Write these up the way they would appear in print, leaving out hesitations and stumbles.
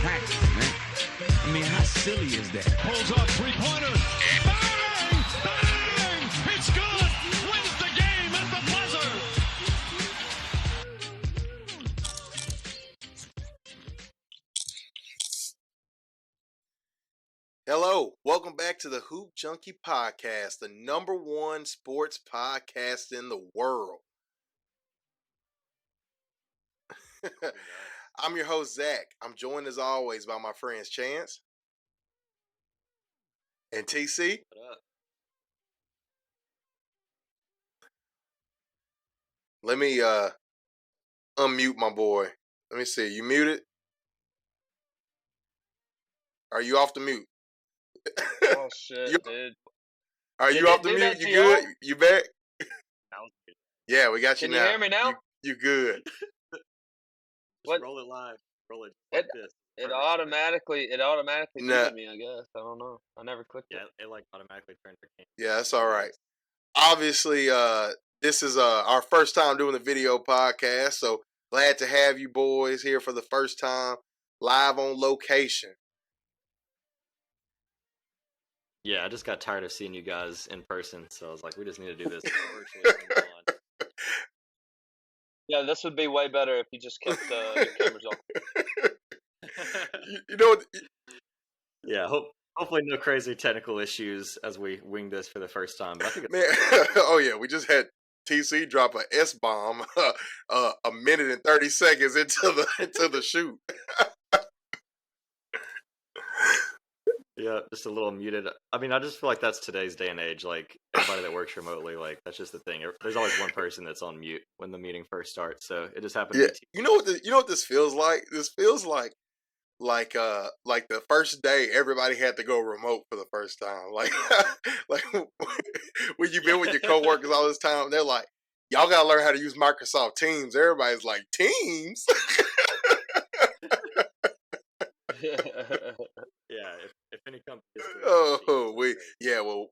practice, man. I mean, how silly is that? Pulls up three-pointer. Bang! Bang! It's good! Wins the game at the buzzer! Hello, welcome back to the Hoop Junkie podcast, the #1 sports podcast in the world. I'm your host, Zach. I'm joined as always by my friends Chance and TC. What up? Let me unmute my boy. Let me see. You muted? Are you off the mute? Oh shit, dude. Are Did you it off the do mute? that You to good? y'all? You back? That was good. Yeah, we got you Can now. you hear me now? You good? What? Roll it live. Roll it like this. It First. automatically Nah. muted me, I guess. I don't know. I never clicked Yeah, it. it like automatically turned your game. Yeah, that's all right. Obviously, this is our first time doing the video podcast, so glad to have you boys here for the first time live on location. Yeah, I just got tired of seeing you guys in person, so I was like, we just need to do this virtually from now on. Yeah, this would be way better if you just kept your cameras off. You know what? Yeah, hopefully no crazy technical issues as we wing this for the first time. But I think Man, oh yeah, we just had TC drop a S-bomb a minute and 30 seconds into the shoot. yeah, just a little muted. I mean, I just feel like that's today's day and age. Like everybody that works remotely, like that's just the thing. There's always one person that's on mute when the meeting first starts. So it just happened Yeah, to be you know what this feels like? This feels like the first day everybody had to go remote for the first time. Like like when you've been with your coworkers all this time, they're like, y'all gotta learn how to use Microsoft Teams. Everybody's like, Teams? Yeah, if any company is doing well,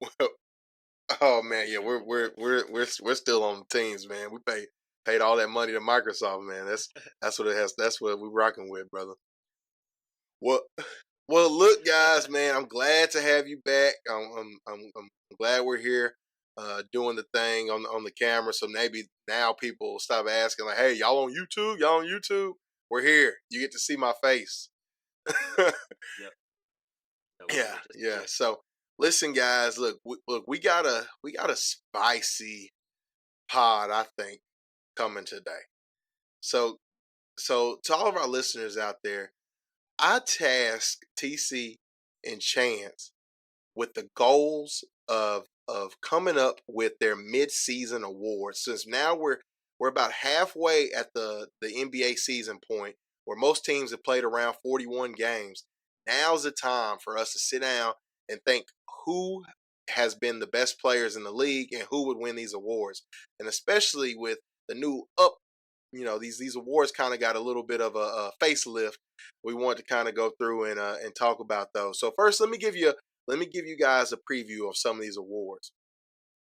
oh man, yeah, we're still on Teams, man. We paid all that money to Microsoft, man. That's what it has. That's what we're rocking with, brother. Well, look, guys, man, I'm glad to have you back. I'm glad we're here, doing the thing on the camera. So maybe now people will stop asking, like, "Hey, y'all on YouTube? Y'all on YouTube? We're here. You get to see my face." Yep. Yeah. So listen, guys, look, we got a spicy pod, I think, coming today. So to all of our listeners out there, I task TC and Chance with the goals of coming up with their mid-season awards. Since now we're about halfway at the NBA season point, where most teams have played around 41 games. Now's the time for us to sit down and think who has been the best players in the league and who would win these awards. And especially with the new these awards kind of got a little bit of a facelift. We want to kind of go through and talk about those. So first, let me give you guys a preview of some of these awards.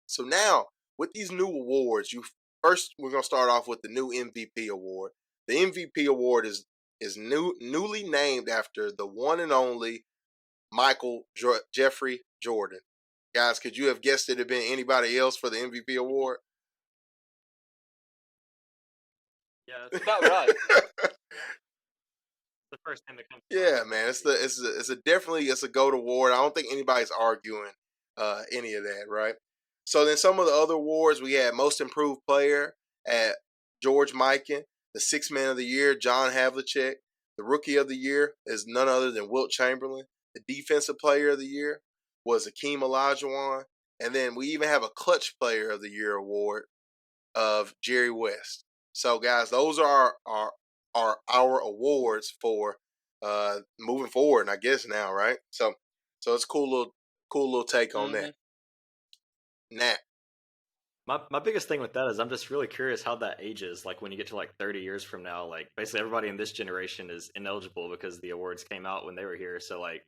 So now with these new awards, we're gonna start off with the new MVP award. The MVP award is newly named after the one and only Michael Jeffrey Jordan. Guys, could you have guessed it had been anybody else for the MVP award? Yeah, It's about right. the first time that comes. Yeah, man, it's a GOAT award. I don't think anybody's arguing any of that, right? So then some of the other awards, we had Most Improved Player at George Mikan, the Sixth Man of the Year, John Havlicek, the Rookie of the Year is none other than Wilt Chamberlain, the Defensive Player of the Year was Akeem Olajuwon, and then we even have a Clutch Player of the Year award of Jerry West. So guys, those are our awards for moving forward, I guess now, right? So it's a cool little take on that. Nat. My biggest thing with that is I'm just really curious how that ages. Like when you get to like 30 years from now, like basically everybody in this generation is ineligible because the awards came out when they were here. So like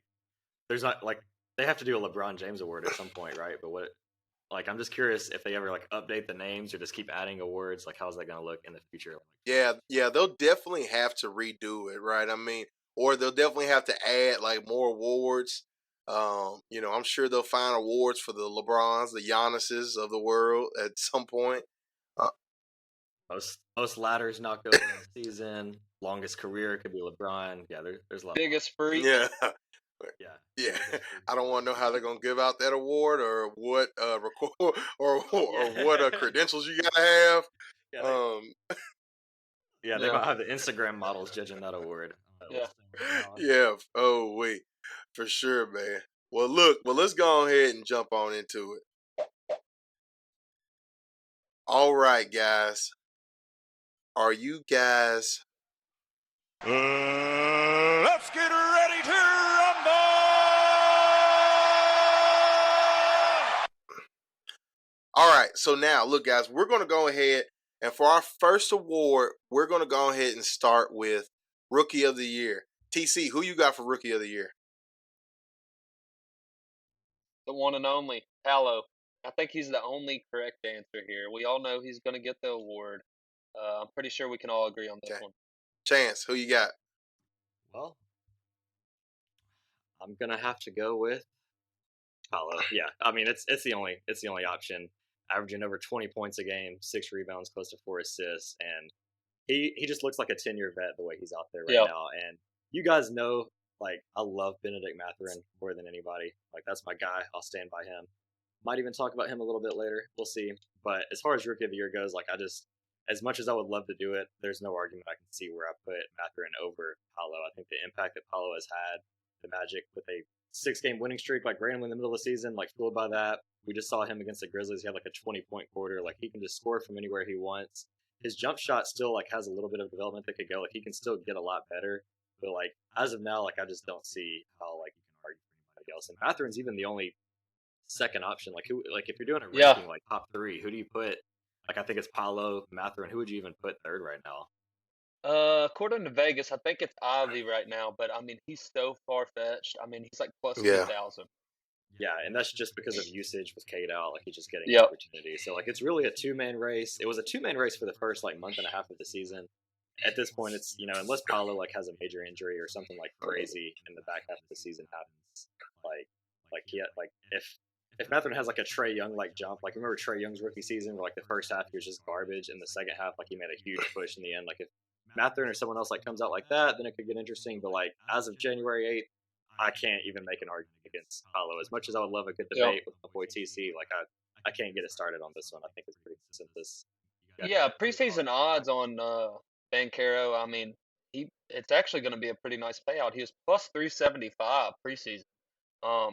there's not like they have to do a LeBron James award at some point, right? But I'm just curious if they ever like update the names or just keep adding awards. Like how's that going to look in the future? Yeah, they'll definitely have to redo it, right? I mean, or they'll definitely have to add like more awards. I'm sure they'll find awards for the LeBrons, the Giannis's of the world at some point. Most ladders knocked over in the season. Longest career could be LeBron. Yeah, there's a lot. Biggest freak. Yeah. Yeah. Yeah, I don't want to know how they're gonna give out that award or what record or what credentials you gotta have. Yeah, they're gonna have the Instagram models judging that award. Yeah. Yeah. Oh wait, for sure, man. Well, let's go ahead and jump on into it. All right, guys. Are you guys? Let's get ready to rumble! All right, so now, look, guys, we're going to go ahead, and for our first award, we're going to go ahead and start with Rookie of the Year. TC, who you got for Rookie of the Year? The one and only, Paolo. I think he's the only correct answer here. We all know he's going to get the award. I'm pretty sure we can all agree on this one. Chance, who you got? Well, I'm gonna have to go with Paolo. Yeah, I mean it's the only option. Averaging over 20 points a game, 6 rebounds, close to 4 assists, and he just looks like a 10-year vet the way he's out there right now. And you guys know, like, I love Benedict Mathurin more than anybody. Like, that's my guy. I'll stand by him. Might even talk about him a little bit later. We'll see. But as far as Rookie of the Year goes, like, as much as I would love to do it, there's no argument I can see where I put Mathurin over Paolo. I think the impact that Paolo has had, the Magic with a 6-game winning streak, like randomly in the middle of the season, like fueled by that. We just saw him against the Grizzlies. He had like a 20-point quarter. Like, he can just score from anywhere he wants. His jump shot still like has a little bit of development that could go. Like, he can still get a lot better. But like, as of now, like, I just don't see how like you can argue for anybody else. And Mathurin's even the only second option. Like, who, like, if you're doing a ranking like top 3, who do you put? Like, I think it's Paolo, Mathurin. Who would you even put third right now? According to Vegas, I think it's Ivy right now, but I mean, he's so far fetched. I mean, he's like plus 2,000. Yeah, and that's just because of usage with Cade out. Like, he's just getting opportunity. So like, it's really a 2-man race. It was a 2-man race for the first like month and a half of the season. At this point, it's, you know, unless Paolo like has a major injury or something like crazy in the back half of the season happens, if Mathurin has like a Trae Young like jump, like remember Trae Young's rookie season where like the first half he was just garbage, and the second half like he made a huge push in the end. Like, if Mathurin or someone else like comes out like that, then it could get interesting. But like, as of January 8th, I can't even make an argument against Paolo. As much as I would love a good debate with my boy TC, like I can't get it started on this one. I think it's pretty consensus. Yeah, preseason odds on Banchero. I mean, it's actually going to be a pretty nice payout. He was plus 375 preseason,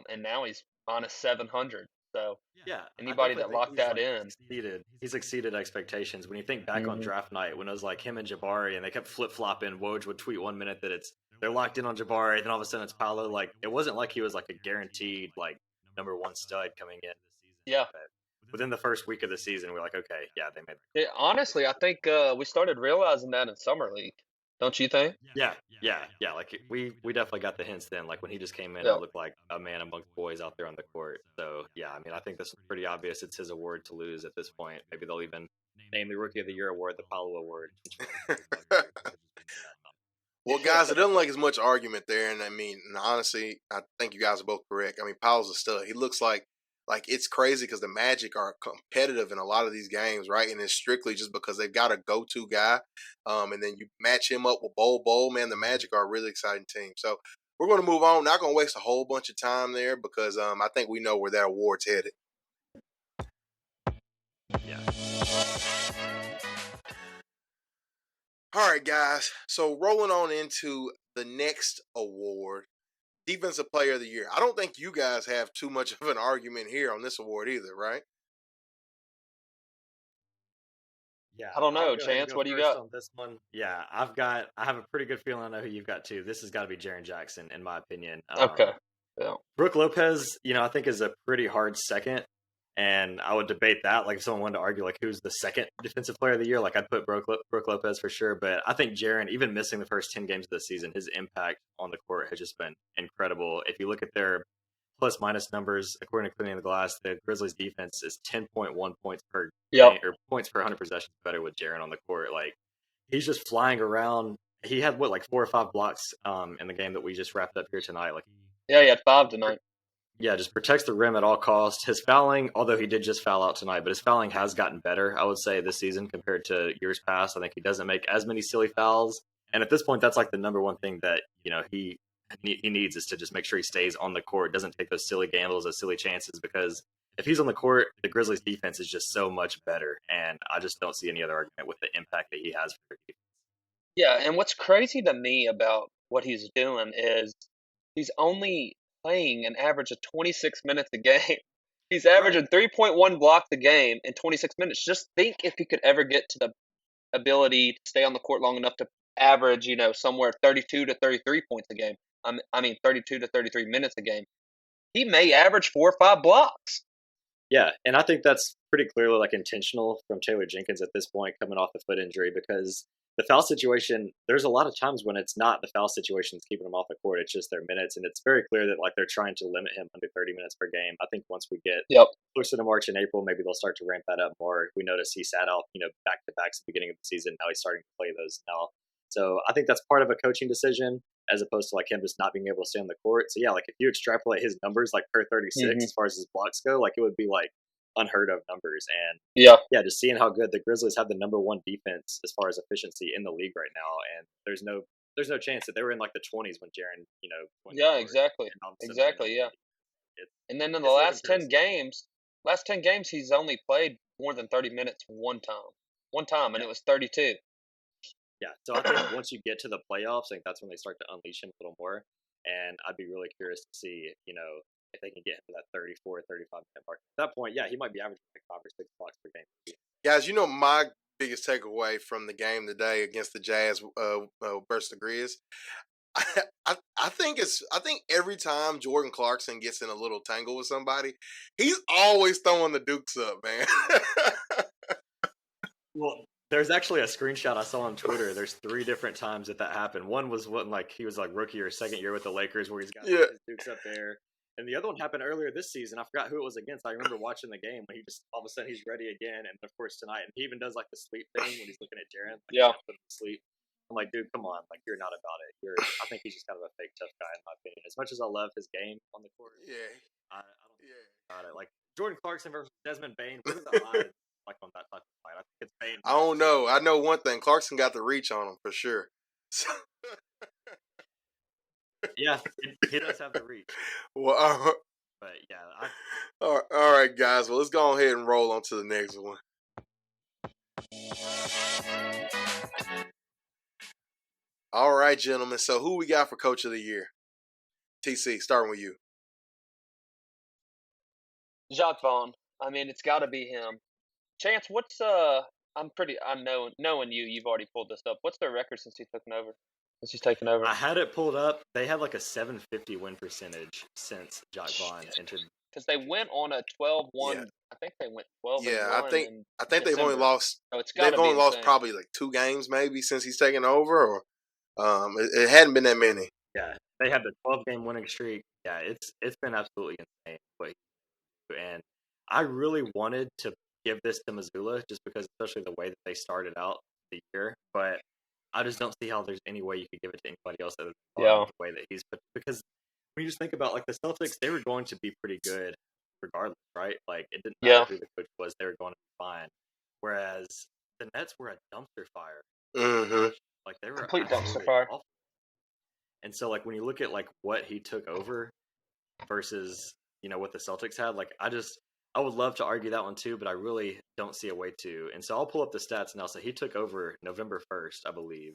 and now he's minus 700. So yeah, anybody that locked that in, he's exceeded expectations. When you think back on draft night, when it was like him and Jabari, and they kept flip flopping. Woj would tweet 1 minute that they're locked in on Jabari, and then all of a sudden it's Paolo. Like, it wasn't like he was like a guaranteed like number 1 stud coming in. Yeah. But within the first week of the season, we're like, okay, yeah, they made it. Honestly, I think we started realizing that in summer league. Don't you think? Yeah. Like, we definitely got the hints then. Like, when he just came in, it looked like a man amongst boys out there on the court. So yeah, I mean, I think this is pretty obvious. It's his award to lose at this point. Maybe they'll even name the Rookie of the Year award the Paolo Award. Well, guys, it doesn't like as much argument there, and I mean, and honestly, I think you guys are both correct. I mean, Paolo's a stud. He looks like it's crazy because the Magic are competitive in a lot of these games, right? And it's strictly just because they've got a go-to guy, and then you match him up with Bol. Man, the Magic are a really exciting team. So we're going to move on. Not going to waste a whole bunch of time there because I think we know where that award's headed. Yeah. All right, guys. So rolling on into the next award, Defensive Player of the Year. I don't think you guys have too much of an argument here on this award either, right? Yeah. I don't know, Chance. What do you got on this one? Yeah, I have a pretty good feeling I know who you've got too. This has got to be Jaren Jackson, in my opinion. Okay. Yeah. Brook Lopez, I think is a pretty hard second. And I would debate that. Like, if someone wanted to argue, like, who's the second Defensive Player of the Year, like, I'd put Brook Lopez for sure. But I think Jaren, even missing the first 10 games of the season, his impact on the court has just been incredible. If you look at their plus-minus numbers, according to Cleaning the Glass, the Grizzlies' defense is 10.1 points per game, or points per 100 possessions better with Jaren on the court. Like, he's just flying around. he had like 4 or 5 blocks in the game that we just wrapped up here tonight. Like, Yeah, he had 5 tonight. yeah, just protects the rim at all costs. His fouling, although he did just foul out tonight, but his fouling has gotten better, I would say, this season compared to years past. I think he doesn't make as many silly fouls. And at this point, that's like the number one thing that, he needs is to just make sure he stays on the court, doesn't take those silly gambles, those silly chances, because if he's on the court, the Grizzlies defense is just so much better. And I just don't see any other argument with the impact that he has for their defense. Yeah, and what's crazy to me about what he's doing is he's only playing an average of 26 minutes a game. He's averaging 3.1 blocks a game in 26 minutes. Just think if he could ever get to the ability to stay on the court long enough to average, somewhere 32 to 33 points a game. 32 to 33 minutes a game. He may average 4 or 5 blocks. Yeah, and I think that's pretty clearly like intentional from Taylor Jenkins at this point, coming off the foot injury, because the foul situation, there's a lot of times when it's not the foul situation that's keeping him off the court, it's just their minutes, and it's very clear that like they're trying to limit him under 30 minutes per game. I think once we get closer to March and April, maybe they'll start to ramp that up more. We noticed he sat out, back-to-backs at the beginning of the season. Now he's starting to play those now. So I think that's part of a coaching decision as opposed to like him just not being able to stay on the court. So yeah, like if you extrapolate his numbers like per 36 as far as his blocks go, like it would be like unheard of numbers. And yeah, just seeing how good the Grizzlies have the number 1 defense as far as efficiency in the league right now, and there's no chance that they were in like the 20s when Jaren, exactly, yeah. And then in the last 10 games, he's only played more than 30 minutes one time, and it was 32. Yeah, so I think once you get to the playoffs, I think that's when they start to unleash him a little more, and I'd be really curious to see, if they can get him to that 34, 35-minute mark. At that point, yeah, he might be averaging like 5 or 6 blocks per game. Guys, my biggest takeaway from the game today against the Jazz versus the Grizz, I think every time Jordan Clarkson gets in a little tangle with somebody, he's always throwing the dukes up, man. Well, there's actually a screenshot I saw on Twitter. There's 3 different times that happened. One was when he was like rookie or second year with the Lakers, where he's got his dukes up there. And the other one happened earlier this season. I forgot who it was against. I remember watching the game when he just all of a sudden he's ready again, and of course tonight, and he even does like the sleep thing when he's looking at Jaren. Put him to sleep. I'm like, dude, come on, like you're not about it. I think he's just kind of a fake tough guy in my opinion. As much as I love his game on the court, I don't think about it. Like Jordan Clarkson versus Desmond Bane. What are the odds like on that type of fight? I think it's Bane. I don't know. I know one thing. Clarkson got the reach on him for sure. So. Yeah, he does have the reach. Well, but yeah. All right, guys. Well, let's go ahead and roll on to the next one. All right, gentlemen. So who we got for Coach of the Year? TC, starting with you. Jacques Vaughn. I mean, it's got to be him. Chance, what's knowing you've already pulled this up. What's their record since he's taken over? I had it pulled up. They had like a 750 win percentage since Jacques Vaughn entered. Because they went on a 12-1. Yeah. I think they went 12. Yeah, I think they've only lost. So they've only lost probably like 2 games maybe since he's taken over, or it hadn't been that many. Yeah, they had the 12-game winning streak. Yeah, it's been absolutely insane. And I really wanted to give this to Missoula just because, especially the way that they started out the year, but I just don't see how there's any way you could give it to anybody else other than the way that he's put. Because when you just think about like the Celtics, they were going to be pretty good regardless, right? Like it didn't matter who the coach was; they were going to be fine. Whereas the Nets were a dumpster fire. Mm-hmm. Like they were complete dumpster fire. Awful. And so, like when you look at like what he took over versus what the Celtics had, like I would love to argue that one too, but I really don't see a way to. And so I'll pull up the stats now. So he took over November 1st, I believe,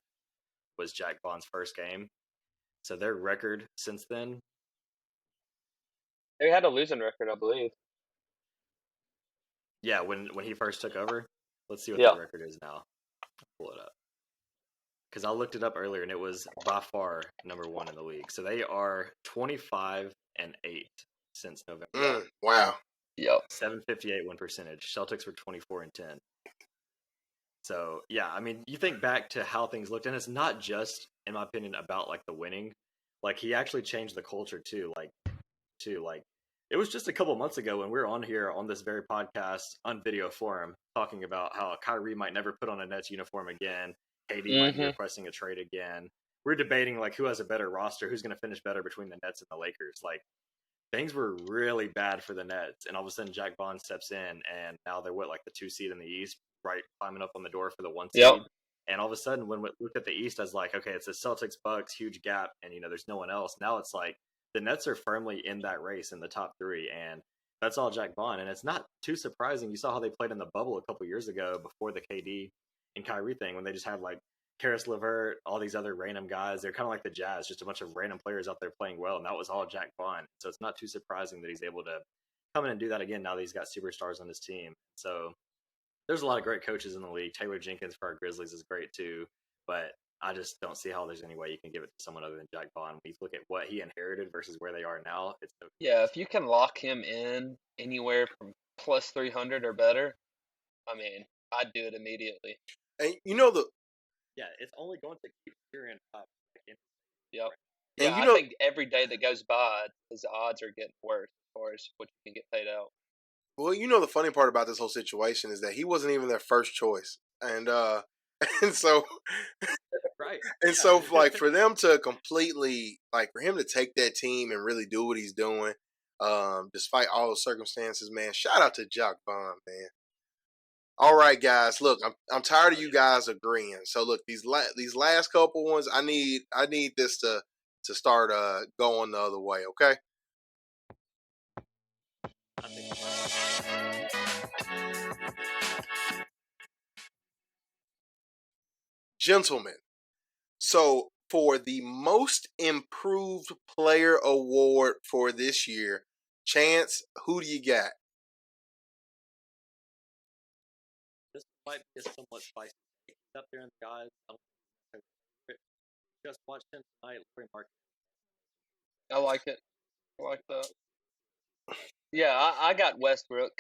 was Jacques Vaughn's first game. So their record since then. They had a losing record, I believe. Yeah, when he first took over. Let's see what their record is now. I'll pull it up. Because I looked it up earlier, and it was by far number 1 in the league. So they are 25-8 since November. Wow. Yep. 758 win percentage. Celtics were 24-10. So yeah, I mean, you think back to how things looked, and it's not just, in my opinion, about like the winning. Like he actually changed the culture too. Like it was just a couple months ago when we were on here on this very podcast on Video Forum talking about how Kyrie might never put on a Nets uniform again. KD might be requesting a trade again. We're debating like who has a better roster, who's going to finish better between the Nets and the Lakers. Like things were really bad for the Nets, and all of a sudden Jack Bond steps in, and now they're like the 2 seed in the East, right, climbing up on the door for the 1 seed. Yep. And all of a sudden, when we look at the East as like, okay, it's the Celtics, Bucks, huge gap, and there's no one else. Now it's like the Nets are firmly in that race in the top 3, and that's all Jack Bond. And it's not too surprising. You saw how they played in the bubble a couple years ago before the KD and Kyrie thing, when they just had like Karis LeVert, all these other random guys. They're kind of like the Jazz, just a bunch of random players out there playing well, and that was all Jack Bond. So it's not too surprising that he's able to come in and do that again now that he's got superstars on his team. So there's a lot of great coaches in the league. Taylor Jenkins for our Grizzlies is great too, but I just don't see how there's any way you can give it to someone other than Jack Bond. When you look at what he inherited versus where they are now, it's no. Yeah, if you can lock him in anywhere from plus 300 or better, I mean, I'd do it immediately. And yeah, it's only going to keep steering up. Yep. And Yeah, I think every day that goes by, his odds are getting worse as far as what you can get paid out. Well, the funny part about this whole situation is that he wasn't even their first choice, and so right, and so like for them to completely like for him to take that team and really do what he's doing, despite all the circumstances, man. Shout out to Jack Bond, man. All right, guys. Look, I'm tired of you guys agreeing. So look, these last couple ones, I need this to start going the other way. Okay. Gentlemen, so for the most improved player award for this year, Chance, who do you got? This might be a somewhat spicy take up there in the guys. I don't just watched him tonight. Larry Mark. I like it. I like that. Yeah, I got Westbrook.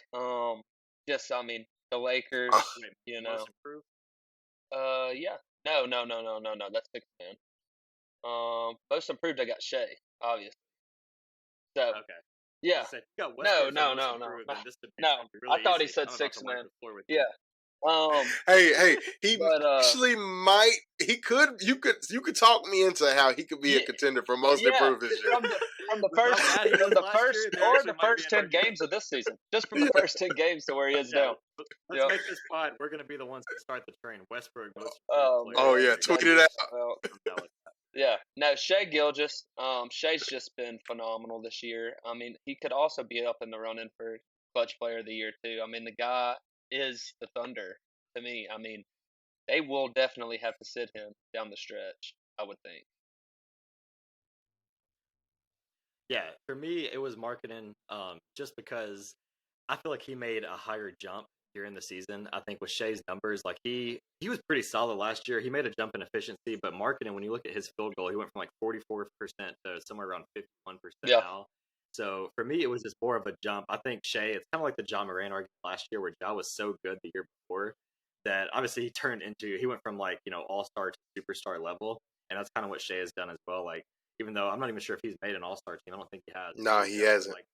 Just I mean the Lakers. Most improved? Yeah. No. That's 6 man. Most improved. I got Shea, obviously. So okay. Yeah. No. I thought he said 6 man. Yeah. Hey, he actually might. He could. You could talk me into how he could be a contender for most improved this year. From the first 10 games of this season, just from the first 10 games to where he is now. Let's make this pod. We're going to be the ones that start the train. Westbrook. Tweet it out. Yeah, no, Shea Gilgeous. Shea's just been phenomenal this year. I mean, he could also be up in the running for Clutch Player of the Year too. I mean, the guy is the Thunder to me. I mean, they will definitely have to sit him down the stretch, I would think. Yeah, for me, it was marketing. Just because I feel like he made a higher jump during the season. I think with Shea's numbers, like he was pretty solid last year. He made a jump in efficiency, but marketing, when you look at his field goal, he went from like 44% to somewhere around 51% now. So for me, it was just more of a jump. I think Shea, it's kind of like the Ja Morant argument last year, where Ja was so good the year before that obviously he went from like all-star to superstar level, and that's kind of what Shea has done as well. Like, even though I'm not even sure if he's made an all-star team, I don't think he has. No, he hasn't. Like,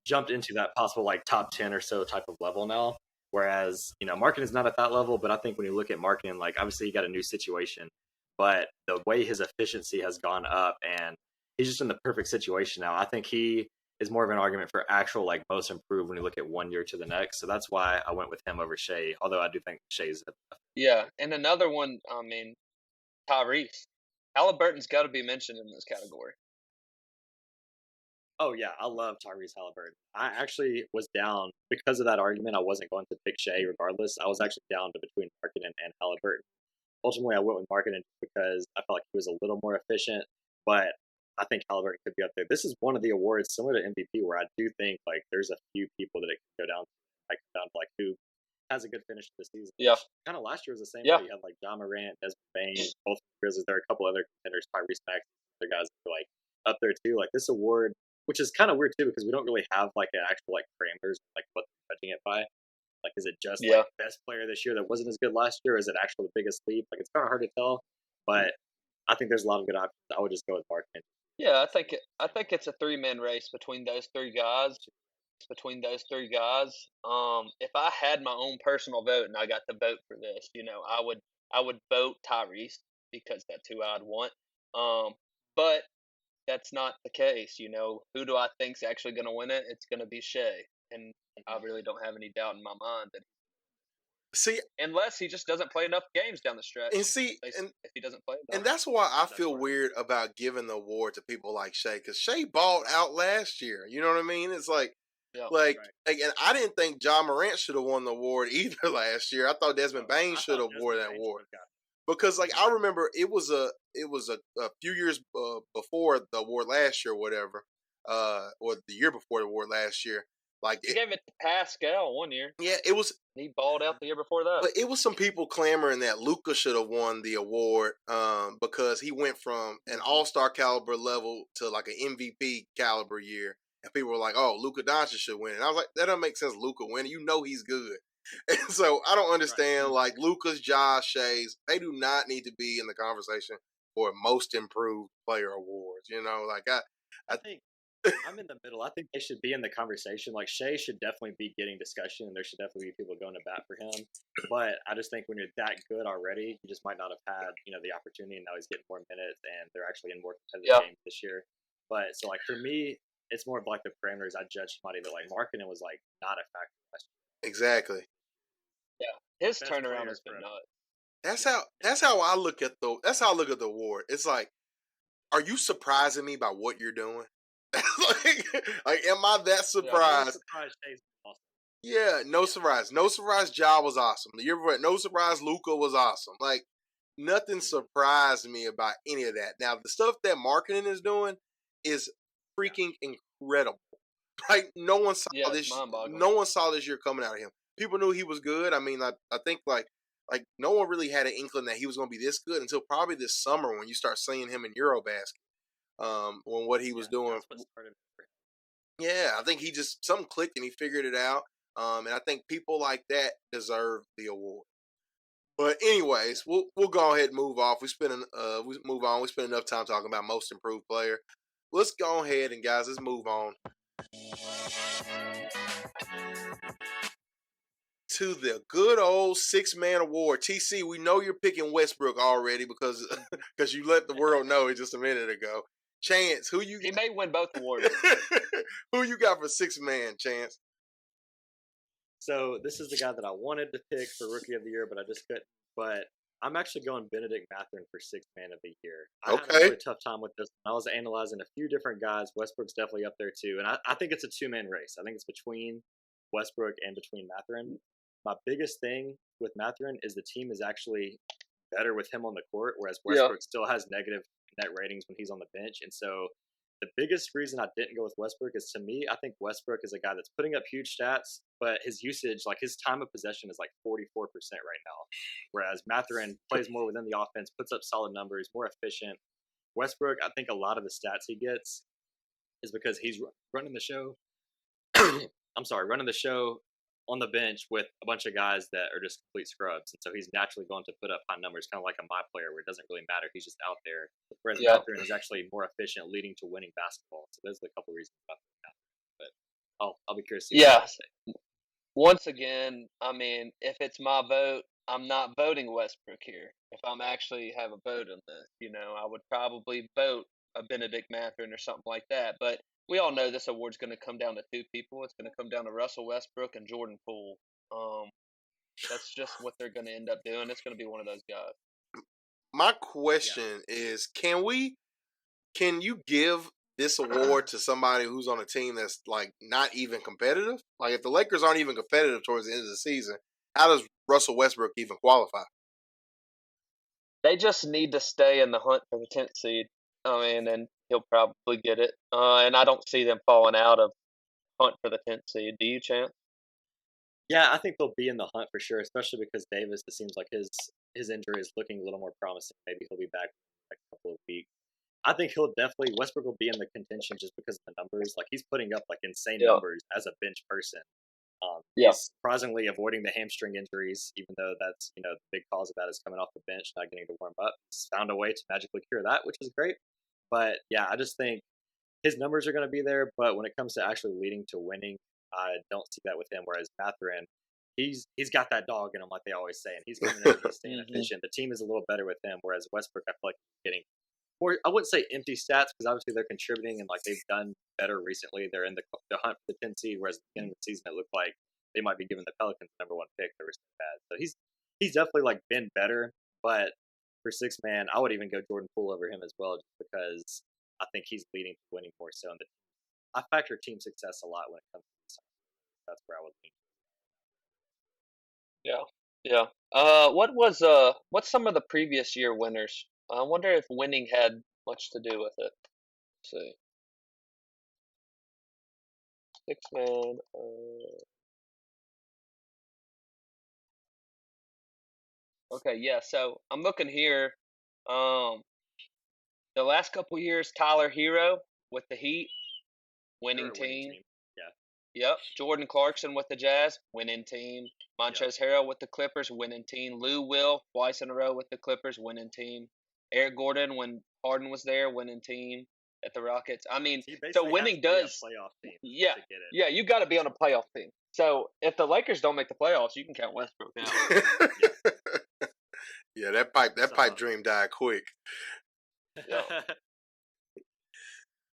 jumped into that possible like top 10 or so type of level now. Whereas, marketing is not at that level, but I think when you look at marketing, like obviously he got a new situation, but the way his efficiency has gone up and he's just in the perfect situation now. I think he is more of an argument for actual like most improved when you look at 1 year to the next. So that's why I went with him over Shea, although I do think Shea's Yeah, and another one, I mean, Tyrese. Halliburton's got to be mentioned in this category. Oh, yeah, I love Tyrese Halliburton. I actually was down because of that argument. I wasn't going to pick Shea regardless. I was actually down to between Markkanen and Halliburton. Ultimately, I went with Markkanen because I felt like he was a little more efficient, but I think Halliburton could be up there. This is one of the awards similar to MVP where I do think like there's a few people that it can go down to like who has a good finish to the season. Yeah. Kind of last year was the same way. You had like Ja Morant, Desmond Bain, both Grizzlies. There are a couple other contenders, Tyrese Maxey, other guys that are like up there too. Like this award, which is kind of weird too because we don't really have like an actual like parameters like what they're judging it by. Like, is it just like best player this year that wasn't as good last year? Or is it actually the biggest leap? Like, it's kind of hard to tell, but I think there's a lot of good options. I would just go with Markkanen. Yeah, I think it's a 3-man race between those three guys. If I had my own personal vote and I got to vote for this, I I would vote Tyrese because that's who I'd want. But that's not the case. Who do I think's actually going to win it? It's going to be Shea, and I really don't have any doubt in my mind that See, unless he just doesn't play enough games down the stretch. and see, and If he doesn't play and enough, that's why I That's feel right. weird about giving the award to people like Shea, because Shea balled out last year. You know what I mean? It's like, yeah, like, Right. like, and I didn't think John Morant should have won the award either last year. I thought Desmond I Bain thought should have Desmond won that Bane award. should've got Because like Mhm. I remember it was a few years before the award last year, or whatever, or the year before the award last year. Like he gave it to Pascal one year. yeah, it was, He balled out the year before that. but it was some people clamoring that Luca should have won the award because he went from an All Star caliber level to like an MVP caliber year, and people were like, "Oh, Luca Doncic should win." And I was like, "That doesn't make sense. Luca winning, you know he's good." And so I don't understand like Luca's, Josh, Shay's. They do not need to be in the conversation for most improved player awards. Like I think I'm in the middle. I think they should be in the conversation. Like Shea should definitely be getting discussion, and there should definitely be people going to bat for him. But I just think when you're that good already, you just might not have had the opportunity. And now he's getting more minutes, and they're actually in more competitive Yeah. games this year. But so like for me, it's more of like the parameters. I judge somebody that like Markkinen was like not a factor last year. exactly. His Best turnaround player has been for nuts. That's how I look at the award. It's like, are you surprising me by what you're doing? like, am I that I'm surprised? surprised Shea's awesome. Yeah, no surprise. No surprise. Ja was awesome. The year before, no surprise. Luca was awesome. Like, nothing surprised me about any of that. Now, the stuff that marketing is doing is freaking incredible. Like, no one saw Yeah, it's this. mind-boggling. No one saw this year coming out of him. People knew he was good. I mean, I think like no one really had an inkling that he was going to be this good until probably this summer when you start seeing him in Eurobasket. When what he was doing. That's what started for him. Yeah, I think he just something clicked and he figured it out. And I think people like that deserve the award. But anyways, we'll go ahead and move off. We move on. We spent enough time talking about most improved player. Let's go ahead and guys, let's move on to the good old 6-man award. TC, we know you're picking Westbrook already because you let the world know it just a minute ago. Chance, who you He may win both awards. who you got for 6-man, Chance? So this is the guy that I wanted to pick for Rookie of the Year, but I just couldn't. But I'm actually going Benedict Mathurin for 6-man of the year. I had a really tough time with this. I was analyzing a few different guys. Westbrook's definitely up there too, and I think it's a 2-man race. I think it's between Westbrook and between Mathurin. My biggest thing with Mathurin is the team is actually better with him on the court, whereas Westbrook still has negative net ratings when he's on the bench. And so the biggest reason I didn't go with Westbrook is, to me, I think Westbrook is a guy that's putting up huge stats, but his usage, like his time of possession is like 44% right now. Whereas Mathurin plays more within the offense, puts up solid numbers, more efficient. Westbrook, I think a lot of the stats he gets is because he's running the show. Running the show on the bench with a bunch of guys that are just complete scrubs. And so he's naturally going to put up high numbers, kind of like a my player where it doesn't really matter. He's just out there. Whereas Mathurin is actually more efficient, leading to winning basketball. So those are the couple reasons about that. But I'll be curious to see what you say. Once again, I mean, if it's my vote, I'm not voting Westbrook here. If I'm actually have a vote on this, I would probably vote a Benedict Mathurin or something like that. But we all know this award's going to come down to two people. It's going to come down to Russell Westbrook and Jordan Poole. That's just what they're going to end up doing. It's going to be one of those guys. My question is, can you give this award to somebody who's on a team that's like not even competitive? Like if the Lakers aren't even competitive towards the end of the season, how does Russell Westbrook even qualify? They just need to stay in the hunt for the 10th seed. I mean, and he'll probably get it. And I don't see them falling out of hunt for the 10th seed. Do you, Chance? Yeah, I think they'll be in the hunt for sure, especially because Davis, it seems like his injury is looking a little more promising. Maybe he'll be back in like a couple of weeks. I think Westbrook will be in the contention just because of the numbers. Like he's putting up like insane numbers as a bench person. He's surprisingly avoiding the hamstring injuries, even though that's, the big cause of that is coming off the bench, not getting to warm up. He's found a way to magically cure that, which is great. But yeah, I just think his numbers are going to be there. But when it comes to actually leading to winning, I don't see that with him. Whereas Mathurin, he's got that dog in him, like they always say, and he's coming in and he's staying efficient. The team is a little better with him, whereas Westbrook, I feel like he's getting more. I wouldn't say empty stats because obviously they're contributing and like they've done better recently. They're in the hunt for the 10 seed, whereas at the beginning of the season it looked like they might be giving the Pelicans the number 1 pick. They were so bad, so he's definitely like been better. But for 6-man, I would even go Jordan Poole over him as well, just because I think he's leading to winning more so. And I factor team success a lot when it comes to this. That's where I would lean. Yeah. What's some of the previous year winners? I wonder if winning had much to do with it. Let's see. 6-man. Okay, yeah. So I'm looking here. The last couple years, Tyler Hero with the Heat, winning team. Yeah. Yep. Jordan Clarkson with the Jazz, winning team. Montrezl Harrell with the Clippers, winning team. Lou Will, twice in a row with the Clippers, winning team. Eric Gordon, when Harden was there, winning team at the Rockets. I mean, so winning does. Playoff team yeah, to get it. yeah, you got to be on a playoff team. So if the Lakers don't make the playoffs, you can count Westbrook out. Yeah, that pipe dream died quick. Yeah.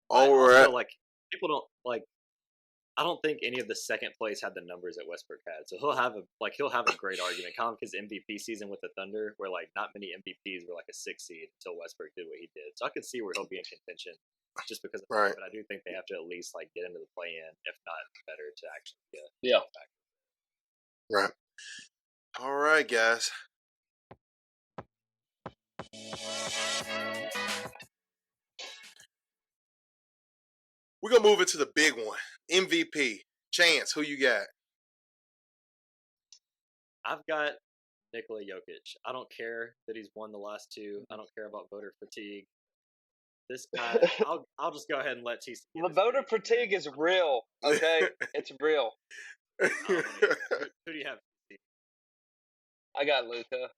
All right. Like people don't like. I don't think any of the second place had the numbers that Westbrook had, so he'll have a great argument. Kind of his MVP season with the Thunder, where like not many MVPs were like a 6 seed until Westbrook did what he did. So I could see where he'll be in contention just because of that. But I do think they have to at least like get into the play-in, if not better, to actually get. Right. All right, guys. We're going to move into the big one. MVP. Chance, who you got? I've got Nikola Jokic. I don't care that he's won the last 2. I don't care about voter fatigue. This guy, I'll just go ahead and let TC. The voter fatigue is real, okay? It's real. Who do you have? I got Luka.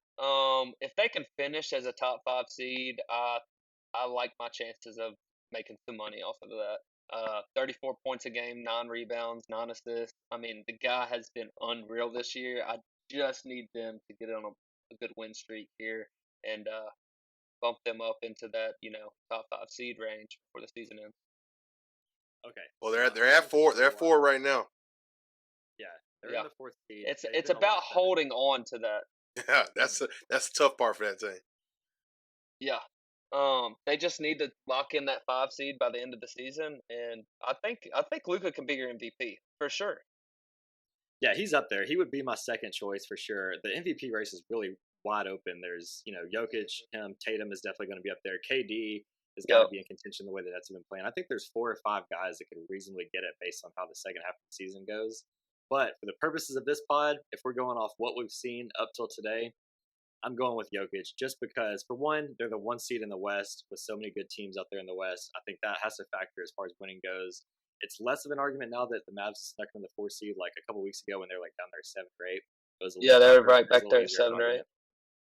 If they can finish as a top 5 seed, I like my chances of making some money off of that. 34 points a game, 9 rebounds, 9 assists. I mean, the guy has been unreal this year. I just need them to get on a good win streak here and bump them up into that, top 5 seed range before the season ends. Okay. Well, they're at 4. They're at 4 right now. Yeah, they're in the 4th seed. It's about holding on to that. Yeah, that's the tough part for that team. Yeah. They just need to lock in that 5 seed by the end of the season, and I think Luka can be your MVP for sure. Yeah, he's up there. He would be my second choice for sure. The MVP race is really wide open. There's, Jokic, him, Tatum is definitely going to be up there. KD has got to be in contention the way the Nets have been playing. I think there's 4 or 5 guys that could reasonably get it based on how the second half of the season goes. But for the purposes of this pod, if we're going off what we've seen up till today, I'm going with Jokic just because, for one, they're the 1 seed in the West with so many good teams out there in the West. I think that has to factor as far as winning goes. It's less of an argument now that the Mavs snuck in the 4 seed like a couple weeks ago when they were like down there 7 or 8. They were right back there at 7 or 8.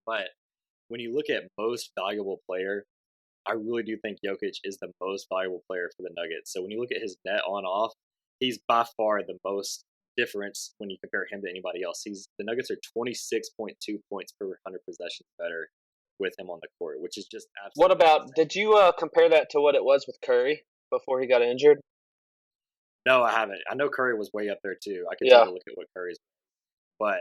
But when you look at most valuable player, I really do think Jokic is the most valuable player for the Nuggets. So when you look at his net on-off, he's by far the most difference when you compare him to anybody else. The Nuggets are 26.2 points per 100 possessions better with him on the court, which is just absolutely. What about? insane. Did you compare that to what it was with Curry before he got injured? No, I haven't. I know Curry was way up there too. I could take a look at what Curry's, but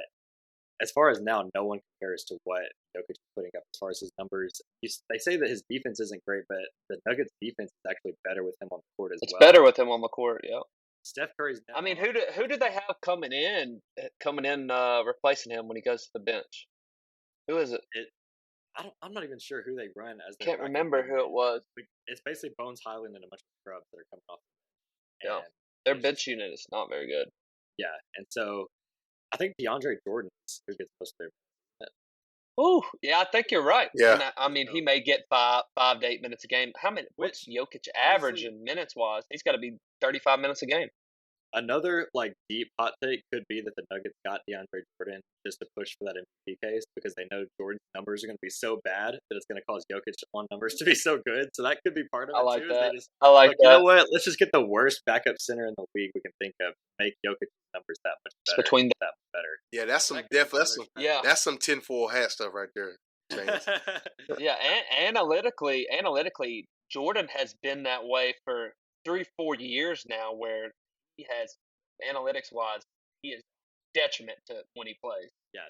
as far as now, no one compares to what Jokic is putting up as far as his numbers. They say that his defense isn't great, but the Nuggets' defense is actually better with him on the court as well. It's better with him on the court, yeah. Steph Curry's. I mean, who do they have coming in, replacing him when he goes to the bench? Who is it? I'm not even sure who they run as. Can't remember who it was. It's basically Bones Highland and a bunch of scrubs that are coming off. Yeah, their bench unit is not very good. Yeah, and so I think DeAndre Jordan is who gets most of their. Ooh, yeah, I think you're right. Yeah, and he may get 5 to 8 minutes a game. What's Jokic averaging minutes wise? He's got to be 35 minutes a game. Another like deep hot take could be that the Nuggets got DeAndre Jordan just to push for that MVP case because they know Jordan's numbers are going to be so bad that it's going to cause Jokic on numbers to be so good. So that could be part of I it like too. that. They just I like you know that. what? Let's just get the worst backup center in the league we can think of. Make Jokic's numbers that much It's better. between that much better. Yeah, that's some That could be part of that's their some Yeah. that's some tinfoil hat stuff right there, James. strategy. Yeah, and analytically, Jordan has been that way for 3-4 years now, where he has analytics wise, he is detriment to when he plays. Yeah,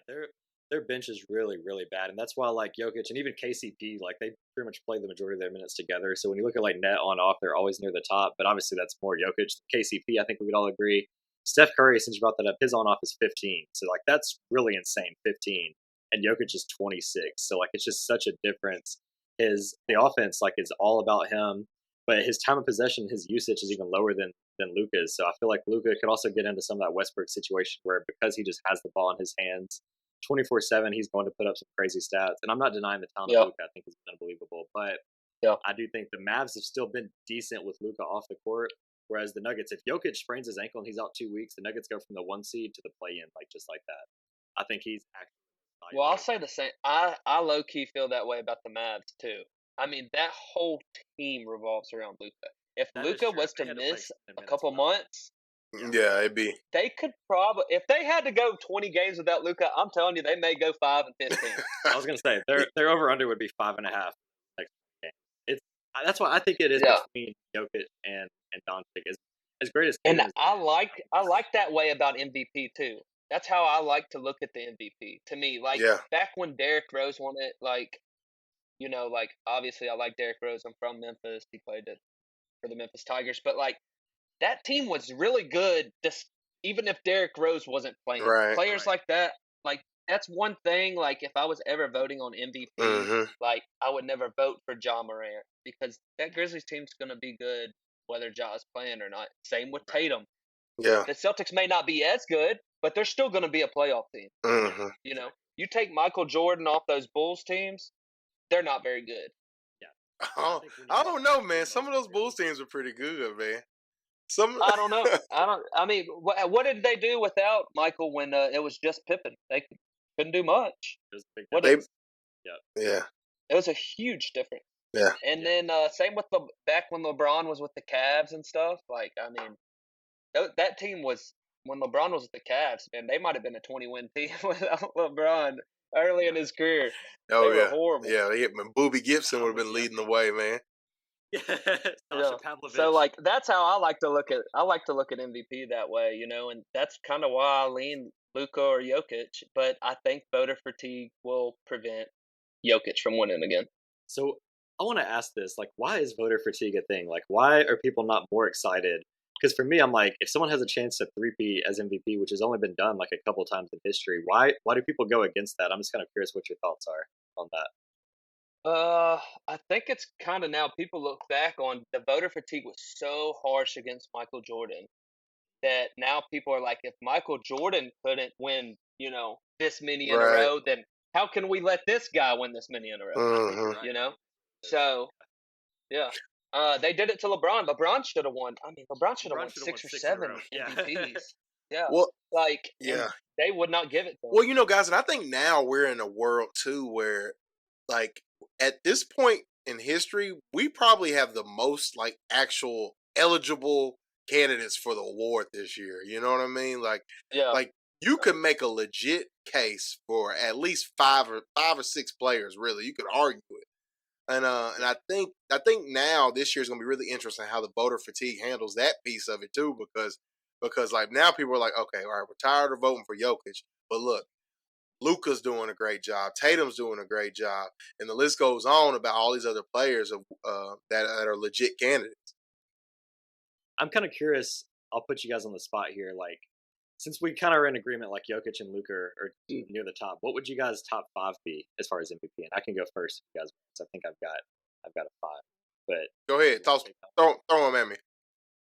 their bench is really, really bad, and that's why like Jokic and even KCP, like they pretty much play the majority of their minutes together. So when you look at like net on off, they're always near the top. But obviously that's more Jokic than KCP. I think we could all agree. Steph Curry, since you brought that up, his on off is 15. So like that's really insane, 15, and Jokic is 26. So like it's just such a difference. The offense like is all about him, but his time of possession, his usage is even lower than Luka's. So I feel like Luka could also get into some of that Westbrook situation where because he just has the ball in his hands 24/7, he's going to put up some crazy stats. And I'm not denying the talent of Luka. I think it's unbelievable. But I do think the Mavs have still been decent with Luka off the court. Whereas the Nuggets, if Jokic sprains his ankle and he's out 2 weeks, the Nuggets go from the 1 seed to the play-in, like just like that. I think he's actually. Well, I'll say the same. I low key feel that way about the Mavs too. I mean, that whole team revolves around Luka. If Luka was to miss a couple months, yeah, it'd be. They could probably, if they had to go 20 games without Luka, I'm telling you, they may go 5-15. I was gonna say their over under would be 5.5 next game. That's why I think it is between Jokic and Doncic. As great as and I like that way about MVP too. That's how I like to look at the MVP. To me, like back when Derrick Rose won it, like obviously I like Derrick Rose. I'm from Memphis. He played for the Memphis Tigers, but like that team was really good. Even if Derrick Rose wasn't playing, players like that, like that's one thing. Like if I was ever voting on MVP, like I would never vote for Ja Morant because that Grizzlies team's gonna be good whether Ja's playing or not. Same with Tatum. Yeah, the Celtics may not be as good, but they're still gonna be a playoff team. You know, you take Michael Jordan off those Bulls teams, they're not very good. Yeah, I don't know, man. Some of those Bulls teams are pretty good, man. I don't know. I mean, what did they do without Michael when it was just Pippen? They couldn't do much. Yeah. It was a huge difference. Yeah. And then same with back when LeBron was with the Cavs and stuff. Like, I mean, that team was when LeBron was with the Cavs. Man, they might have been a 20-win team without LeBron early in his career. Oh they yeah, were horrible. Yeah. Booby Gibson would have been leading the way, man. So like that's how I like to look at. I like to look at MVP that way, and that's kind of why I lean Luka or Jokic. But I think voter fatigue will prevent Jokic from winning again. So I want to ask this: like, why is voter fatigue a thing? Like, why are people not more excited? Because for me, I'm like, if someone has a chance to three-peat as MVP, which has only been done like a couple times in history, why do people go against that? I'm just kind of curious what your thoughts are on that. I think it's kind of now people look back on the voter fatigue was so harsh against Michael Jordan that now people are like, if Michael Jordan couldn't win, this many in a row, then how can we let this guy win this many in a row? So, yeah. They did it to LeBron. LeBron should have won. I mean, LeBron should have won 6 or 7 MVPs. Yeah. Well, they would not give it to him. Well, guys, and I think now we're in a world too where, like, at this point in history, we probably have the most like actual eligible candidates for the award this year. You know what I mean? Like, you could make a legit case for at least five or six players. Really, you could argue it. And I think now this year is going to be really interesting how the voter fatigue handles that piece of it too, because like now people are like, okay, all right, we're tired of voting for Jokic, but look, Luka's doing a great job, Tatum's doing a great job, and the list goes on about all these other players that are legit candidates. I'm kind of curious. I'll put you guys on the spot here. Like, since we kind of are in agreement, like Jokic and Luka are near the top, what would you guys' top 5 be as far as MVP? And I can go first, if you guys. I think I've got a 5. But go ahead, throw them at me.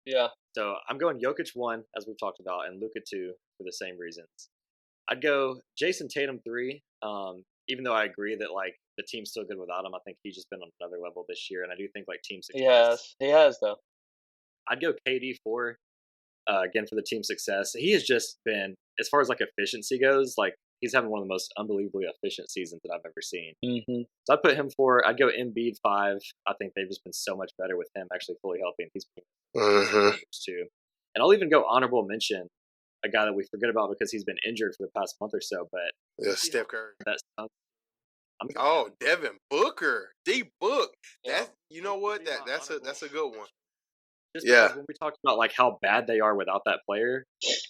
Yeah. So I'm going Jokic 1, as we've talked about, and Luka 2 for the same reasons. I'd go Jason Tatum 3. Even though I agree that like the team's still good without him, I think he's just been on another level this year, and I do think like team success. He has though. I'd go KD 4. again for the team success. He has just been, as far as like efficiency goes, like he's having one of the most unbelievably efficient seasons that I've ever seen. Mm-hmm. So I'd put him 4. I'd go Embiid 5. I think they've just been so much better with him actually fully healthy, and he's been too. And I'll even go honorable mention a guy that we forget about because he's been injured for the past month or so. But Steph Curry. Oh, Devin Booker, D Book. Yeah. You know what? That's a good one. Just because when we talked about like how bad they are without that player,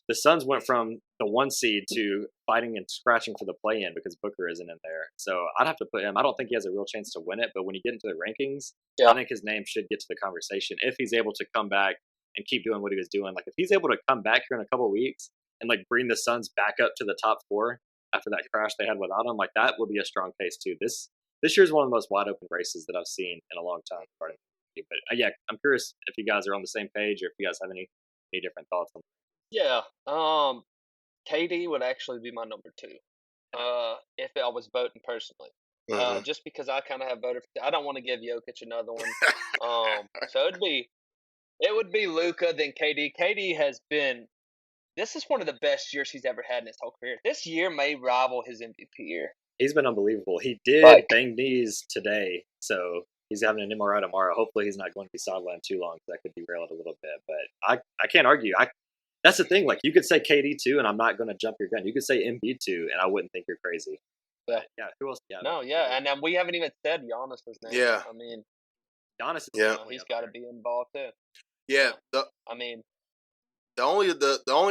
the Suns went from the 1 seed to fighting and scratching for the play-in because Booker isn't in there. So I'd have to put him. I don't think he has a real chance to win it, but when you get into the rankings, I think his name should get to the conversation if he's able to come back and keep doing what he was doing. Like if he's able to come back here in a couple of weeks and like bring the Suns back up to the top 4 after that crash they had without him, like that would be a strong case too. This year's one of the most wide open races that I've seen in a long time. But yeah, I'm curious if you guys are on the same page or if you guys have any different thoughts on that. Yeah. KD would actually be my number 2. If I was voting personally. Just because I kind of have voted for, I don't want to give Jokic another one. So it would be Luka, then KD. KD has been, this is one of the best years he's ever had in his whole career. This year may rival his MVP year. He's been unbelievable. He did bang knees today, so he's having an MRI tomorrow. Hopefully he's not going to be sidelined too long because that could derail it a little bit. But I can't argue. That's the thing. Like you could say KD too, and I'm not going to jump your gun. You could say Embiid too, and I wouldn't think you're crazy. Yeah. Yeah. Who else? Yeah. No. Yeah. And then we haven't even said Giannis' name. Yeah. I mean, Giannis. He's got to be involved too. Yeah. I mean, the only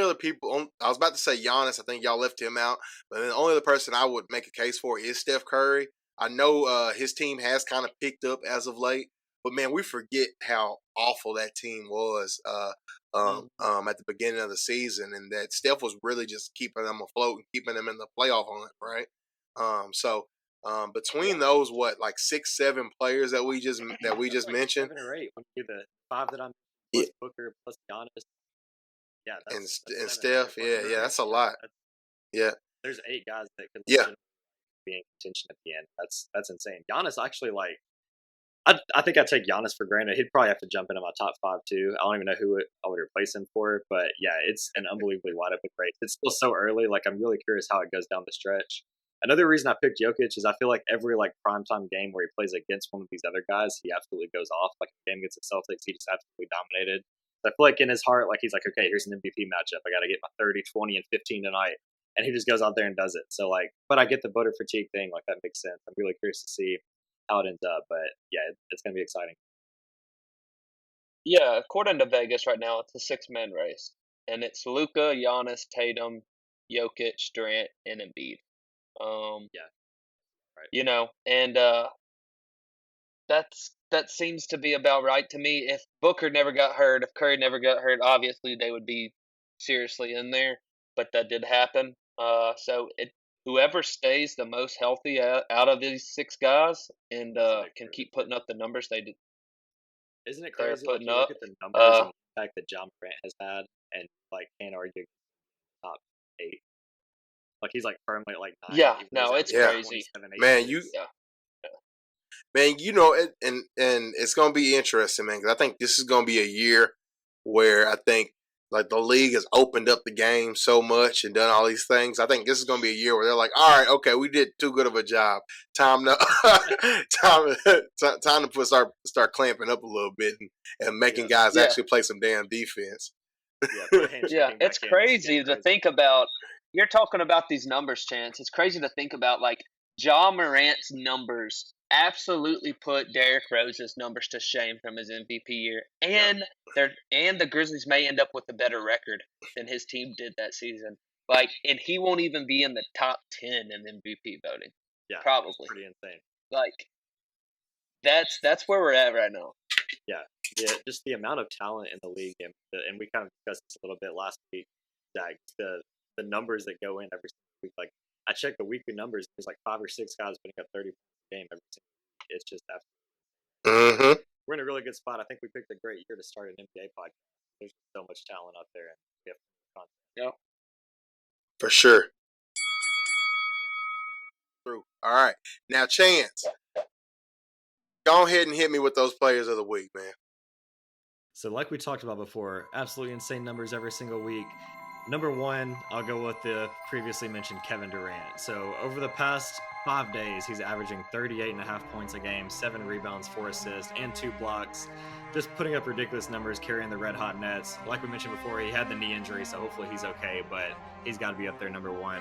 other people I was about to say Giannis. I think y'all left him out, but the only other person I would make a case for is Steph Curry. I know his team has kind of picked up as of late, but man, we forget how awful that team was at the beginning of the season, and that Steph was really just keeping them afloat and keeping them in the playoff hunt, right? So between those, like 6-7 players that we just mentioned, 7 or 8. When you do the 5 that I'm plus Booker plus Giannis. Yeah, that's and Steph, yeah, that's a lot. Yeah, there's 8 guys that could be in contention at the end. That's insane. Giannis actually I think I'd take Giannis for granted. He'd probably have to jump into my top 5 too. I don't even know who I would replace him for, but yeah, it's an unbelievably wide open race. It's still so early. Like I'm really curious how it goes down the stretch. Another reason I picked Jokic is I feel like every primetime game where he plays against one of these other guys, he absolutely goes off. Like the game against the Celtics, he just absolutely dominated. So I feel like in his heart, he's like, okay, here's an MVP matchup. I got to get my 30, 20, and 15 tonight. And he just goes out there and does it. So but I get the voter fatigue thing. That makes sense. I'm really curious to see how it ends up. But yeah, it's going to be exciting. Yeah, according to Vegas right now, it's a 6-man race. And it's Luka, Giannis, Tatum, Jokic, Durant, and Embiid. Right. And that seems to be about right to me. If Booker never got hurt, if Curry never got hurt, obviously they would be seriously in there. But that did happen. So whoever stays the most healthy out of these 6 guys and can keep putting up the numbers they did. Isn't it crazy? Putting you up look at the numbers and the fact that John Morant has had, and can't argue top 8. He's firmly at 9. Yeah, no, it's crazy. Man, man, and it's gonna be interesting, man. Because I think this is gonna be a year where I think the league has opened up the game so much and done all these things. I think this is gonna be a year where they're like, all right, okay, we did too good of a job. Time to start clamping up a little bit and making guys actually play some damn defense. Yeah, it's crazy to think about. You're talking about these numbers, Chance. It's crazy to think about Ja Morant's numbers absolutely put Derrick Rose's numbers to shame from his MVP year, and the Grizzlies may end up with a better record than his team did that season. And he won't even be in the top 10 in MVP voting. Yeah, probably. Pretty insane. That's where we're at right now. Yeah, just the amount of talent in the league, and we kind of discussed this a little bit last week. Zach, the numbers that go in every single week. I checked the weekly numbers. There's 5 or 6 guys putting up 30 points a game every single week. It's just absolutely. We're in a really good spot. I think we picked a great year to start an NBA podcast. There's so much talent out there, and we have content. Yeah, for sure. True. All right, now Chance, go ahead and hit me with those players of the week, man. So, like we talked about before, absolutely insane numbers every single week. Number one, I'll go with the previously mentioned Kevin Durant. So, over the past 5 days, he's averaging 38.5 points a game, 7 rebounds, 4 assists, and 2 blocks. Just putting up ridiculous numbers, carrying the red hot Nets. Like we mentioned before, he had the knee injury, so hopefully he's okay, but he's got to be up there, number one.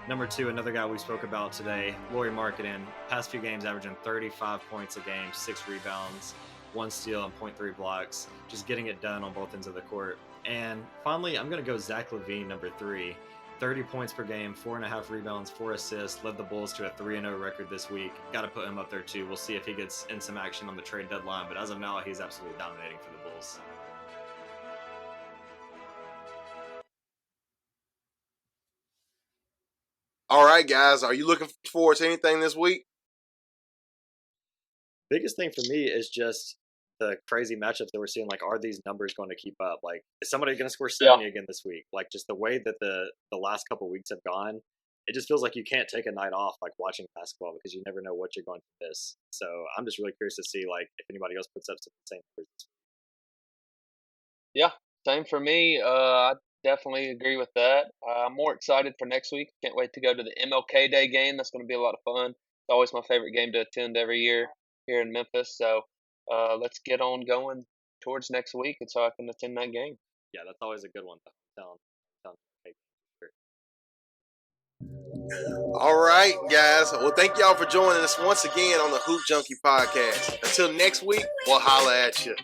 Number two, another guy we spoke about today, Lauri Markkanen. Past few games averaging 35 points a game, 6 rebounds, 1 steal, and 0.3 blocks. Just getting it done on both ends of the court. And finally, I'm going to go Zach LaVine, number 3. 30 points per game, 4.5 rebounds, 4 assists, led the Bulls to a 3-0 record this week. Got to put him up there too. We'll see if he gets in some action on the trade deadline, but as of now, he's absolutely dominating for the Bulls. All right, guys, are you looking forward to anything this week? Biggest thing for me is just the crazy matchups that we're seeing. Like, are these numbers going to keep up? Like, is somebody going to score 70 again this week? Like, just the way that the last couple of weeks have gone, it just feels like you can't take a night off, like, watching basketball, because you never know what you're going to miss. So I'm just really curious to see, like, if anybody else puts up some insane numbers this week. Yeah, same for me. I definitely agree with that. I'm more excited for next week. Can't wait to go to the MLK Day game. That's going to be a lot of fun. It's always my favorite game to attend every year here in Memphis. So let's get on going towards next week, and so I can attend that game. Yeah, that's always a good one. All right, guys. Well, thank y'all for joining us once again on the Hoop Junkie podcast. Until next week, we'll holla at you.